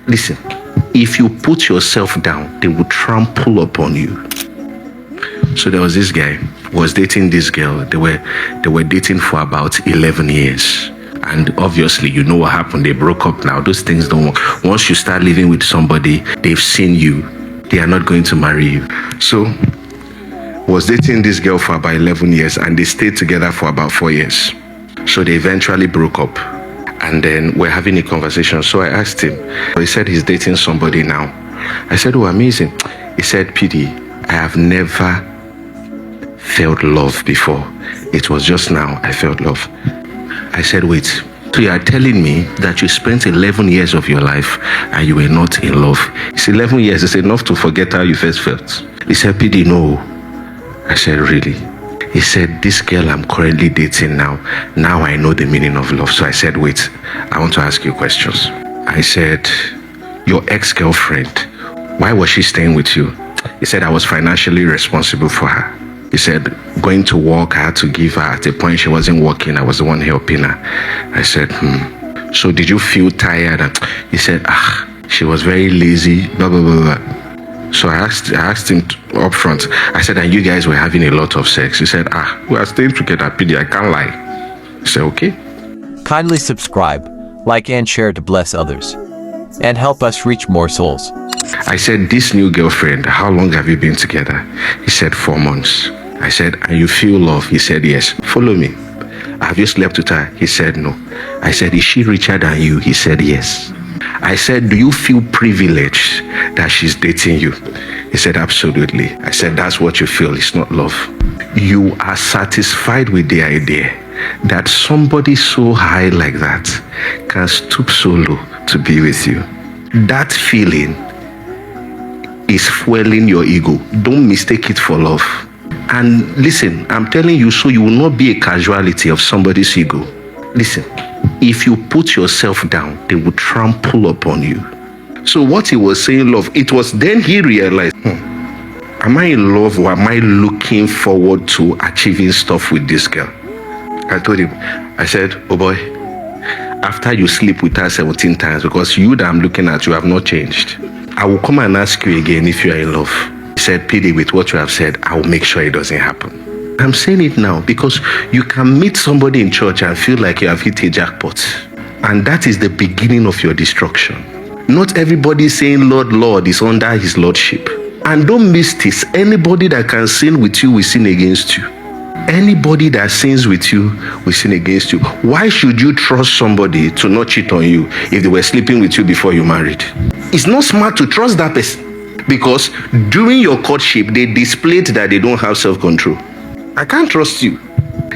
Listen, if you put yourself down, they will trample upon you. So there was this guy who was dating this girl. They were dating for about 11 years. And obviously, you know what happened. They broke up now. Those things don't work. Once you start living with somebody, they've seen you. They are not going to marry you. So, was dating this girl for about 11 years and they stayed together for about 4 years. So they eventually broke up. And then we're having a conversation. So I asked him. He said he's dating somebody now. I said, oh, amazing. He said, PD, I have never felt love before. It was just now I felt love. I said, wait, so you are telling me that you spent 11 years of your life and you were not in love? It's 11 years. It's enough to forget how you first felt. He said, PD, no. I said, really? He said, this girl I'm currently dating now I know the meaning of love. So I said, wait, I want to ask you questions. I said, your ex-girlfriend, why was she staying with you? He said, I was financially responsible for her. He said, going to work, I had to give her. At a point, she wasn't working. I was the one helping her. I said, So did you feel tired? He said, she was very lazy, blah, blah, blah, blah. So I asked him up front. I said, and you guys were having a lot of sex. He said, we are staying together, PD. I can't lie. I said, okay. Kindly subscribe, like and share to bless others and help us reach more souls. I said, this new girlfriend, how long have you been together? He said, 4 months. I said, and you feel love? He said, yes. Follow me. Have you slept with her? He said, no. I said, is she richer than you? He said, yes. I said, do you feel privileged that she's dating you? He said, absolutely. I said, that's what you feel. It's not love. You are satisfied with the idea that somebody so high like that can stoop so low to be with you. That feeling is fueling your ego. Don't mistake it for love. And listen, I'm telling you, so you will not be a casualty of somebody's ego. Listen, if you put yourself down, they will trample upon you. So what he was saying, love, it was then he realized, am I in love or am I looking forward to achieving stuff with this girl? I told him, I said, oh boy, after you sleep with her 17 times, because you that I'm looking at, you have not changed, I will come and ask you again if you are in love. He said, PD, with what you have said, I will make sure it doesn't happen. I'm saying it now because you can meet somebody in church and feel like you have hit a jackpot. And that is the beginning of your destruction. Not everybody saying, Lord, Lord, is under his lordship. And don't miss this. Anybody that can sin with you will sin against you. Anybody that sins with you will sin against you. Why should you trust somebody to not cheat on you if they were sleeping with you before you married? It's not smart to trust that person because during your courtship, they displayed that they don't have self-control. I can't trust you.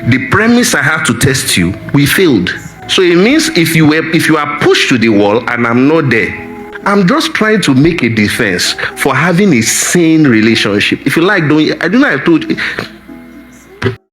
The premise I have to test you, we failed. So it means if you are pushed to the wall and I'm not there, I'm just trying to make a defense for having a sane relationship. If you like, I told you.